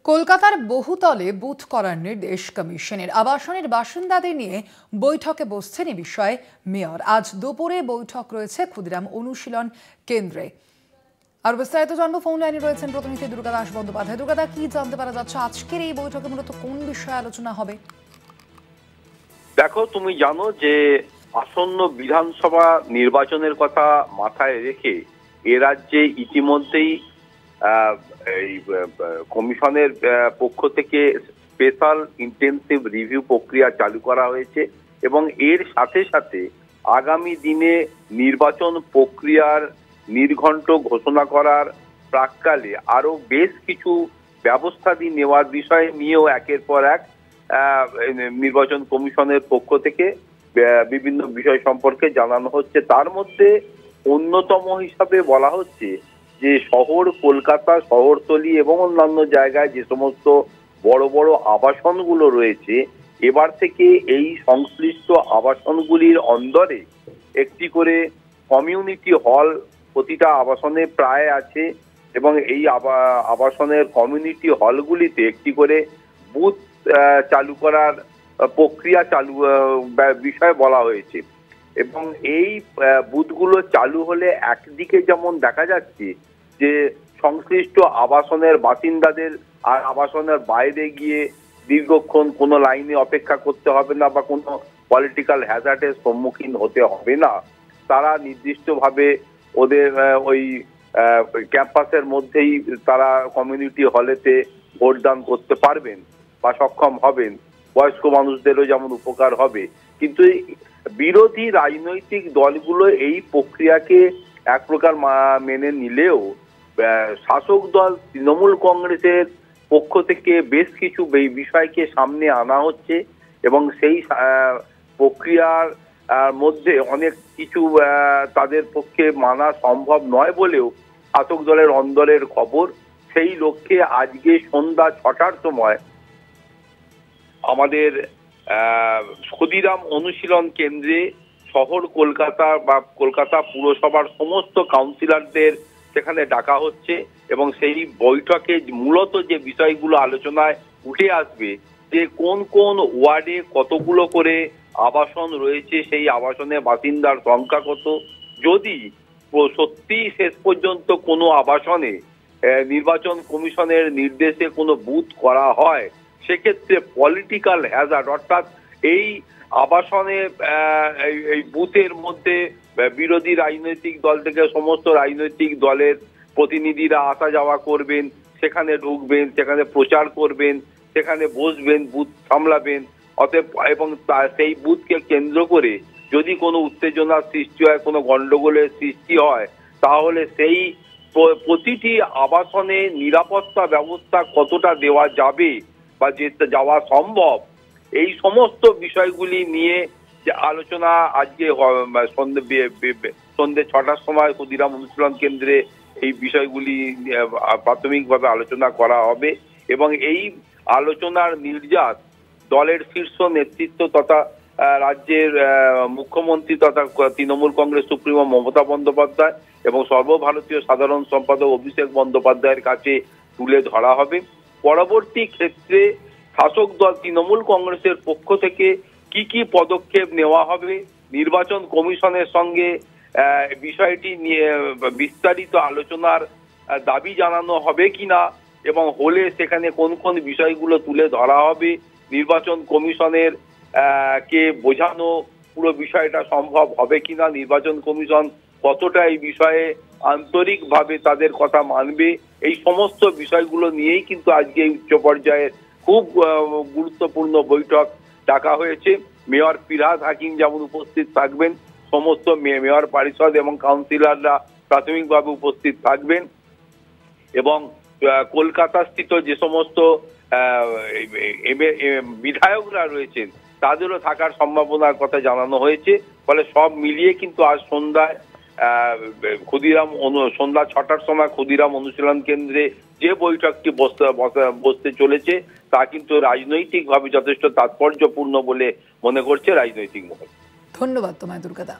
কলকাতার বহুতলে বুথ করার নির্দেশ কমিশনের। আবাসনের বাসিন্দাদের নিয়ে বৈঠকে বসছেন এ বিষয়ে মেয়র। আজ দুপুরে বৈঠক রয়েছে ক্ষুদিরাম অনুশীলন কেন্দ্রে। আর বিস্তারিত জানবো, ফোন লাইনে রয়েছেন প্রতিনিধি দুর্গা দাস বন্দ্যোপাধ্যায়। দুর্গা দা, কি জানতে পারা যাচ্ছে আজকের এই বৈঠকে মূলত কোন বিষয়ে আলোচনা হবে? দেখো, তুমি জানো যে আসন্ন বিধানসভা নির্বাচনের কথা মাথায় রেখে এ রাজ্যে ইতিমধ্যেই এই কমিশনের পক্ষ থেকে স্পেশাল ইন্টেনসিভ রিভিউ প্রক্রিয়া চালু করা হয়েছে এবং এর সাথে সাথে আগামী দিনে নির্বাচন প্রক্রিয়ার নির্ঘণ্ট ঘোষণা করার প্রাক্কালে আরো বেশ কিছু ব্যবস্থাদি নেওয়ার বিষয় নিয়েও একের পর এক নির্বাচন কমিশনের পক্ষ থেকে বিভিন্ন বিষয় সম্পর্কে জানানো হচ্ছে। তার মধ্যে অন্যতম হিসাবে বলা হচ্ছে যে শহর কলকাতা, শহরতলি এবং অন্যান্য জায়গায় যে সমস্ত বড় বড় আবাসনগুলো রয়েছে, এবার থেকে এই সংশ্লিষ্ট আবাসনগুলির অন্দরে একটি করে কমিউনিটি হল প্রতিটা আবাসনে প্রায় আছে এবং এই আবাসনের কমিউনিটি হলগুলিতে একটি করে বুথ চালু করার প্রক্রিয়া বিষয় বলা হয়েছে। এবং এই বুথগুলো চালু হলে একদিকে যেমন দেখা যাচ্ছে যে সংশ্লিষ্ট আবাসনের বাসিন্দাদের আর আবাসনের বাইরে গিয়ে দীর্ঘক্ষণ কোনো লাইনে অপেক্ষা করতে হবে না বা কোনো পলিটিক্যাল হ্যাজার্ডের সম্মুখীন হতে হবে না। তারা নির্দিষ্টভাবে ওদের ওই ক্যাম্পাসের মধ্যেই তারা কমিউনিটি হলেতে ভোটদান করতে পারবেন বা সক্ষম হবেন। বয়স্ক মানুষদেরও যেমন উপকার হবে। কিন্তু বিরোধী রাজনৈতিক দলগুলো এই প্রক্রিয়াকে এক প্রকার মেনে নিলেও শাসক দল তৃণমূল কংগ্রেসের পক্ষ থেকে বেশ কিছু বিষয়কে সামনে আনা হচ্ছে এবং সেই প্রক্রিয়ার মধ্যে অনেক কিছু তাদের পক্ষে মানা সম্ভব নয় বলেও শাসক দলের অন্দরের খবর। সেই লক্ষ্যে আজকে সন্ধ্যা 6টার সময় আমাদের ক্ষুদিরাম অনুশীলন কেন্দ্রে শহর কলকাতা বা কলকাতা পুরসভার সমস্ত কাউন্সিলরদের সেখানে ডাকা হচ্ছে এবং সেই বৈঠকে মূলত যে বিষয়গুলো আলোচনায় উঠে আসবে যে কোন কোন ওয়ার্ডে কতগুলো করে আবাসন রয়েছে, সেই আবাসনে বাসিন্দার সংখ্যা কত, যদি সত্যি শেষ পর্যন্ত কোনো আবাসনে নির্বাচন কমিশনের নির্দেশে কোনো বুথ করা হয়, সেক্ষেত্রে পলিটিক্যাল হ্যাজার্ড অর্থাৎ এই আবাসনে এই বুথের মধ্যে বিরোধী রাজনৈতিক দল থেকে সমস্ত রাজনৈতিক দলের প্রতিনিধিরা আসা যাওয়া করবেন, সেখানে ঢুকবেন, সেখানে প্রচার করবেন, সেখানে বসবেন, বুথ সামলাবেন। অতএব এবং সেই বুথকে কেন্দ্র করে যদি কোনো উত্তেজনার সৃষ্টি হয়, কোনো গন্ডগোলের সৃষ্টি হয়, তাহলে সেই প্রতিটি আবাসনে নিরাপত্তা ব্যবস্থা কতটা দেওয়া যাবে বা যাওয়া সম্ভব, এই সমস্ত বিষয়গুলি নিয়ে যে আলোচনা আজকে সন্ধ্যে 6টার সময় ক্ষুদিরাম অনুশীলন কেন্দ্রে এই বিষয়গুলি প্রাথমিকভাবে আলোচনা করা হবে এবং এই আলোচনার নির্যাস দলের শীর্ষ নেতৃত্ব তথা রাজ্যের মুখ্যমন্ত্রী তথা তৃণমূল কংগ্রেস সুপ্রিমো মমতা বন্দ্যোপাধ্যায় এবং সর্বভারতীয় সাধারণ সম্পাদক অভিষেক বন্দ্যোপাধ্যায়ের কাছে তুলে ধরা হবে। পরবর্তী ক্ষেত্রে শাসক দল তৃণমূল কংগ্রেসের পক্ষ থেকে কি কি পদক্ষেপ নেওয়া হবে, নির্বাচন কমিশনের সঙ্গে বিষয়টি নিয়ে বিস্তারিত আলোচনার দাবি জানানো হবে কিনা এবং হলে সেখানে কোন কোন বিষয়গুলো তুলে ধরা হবে, নির্বাচন কমিশনের কে বোঝানো পুরো বিষয়টা সম্ভব হবে কিনা, নির্বাচন কমিশন কতটা এই বিষয়ে আন্তরিকভাবে তাদের কথা মানবে, এই সমস্ত বিষয়গুলো নিয়েই কিন্তু আজকে উচ্চ পর্যায়ের খুব গুরুত্বপূর্ণ বৈঠক ডাকা হয়েছে। মেয়র ফিরহাদ হাকিম যেমন উপস্থিত থাকবেন, সমস্ত মেয়র পরিষদ এবং কাউন্সিলররা প্রাথমিকভাবে উপস্থিত থাকবেন এবং কলকাতাস্থিত যে সমস্ত বিধায়করা রয়েছেন তাদেরও থাকার সম্ভাবনার কথা জানানো হয়েছে। ফলে সব মিলিয়ে কিন্তু আজ সন্ধ্যায় সন্ধ্যা 6টার সময় ক্ষুদিরাম অনুশীলন কেন্দ্রে যে বৈঠকটি বসতে চলেছে তা কিন্তু রাজনৈতিকভাবে যথেষ্ট তাৎপর্যপূর্ণ বলে মনে করছে রাজনৈতিক মহল। ধন্যবাদ তোমায় দুর্গা দা।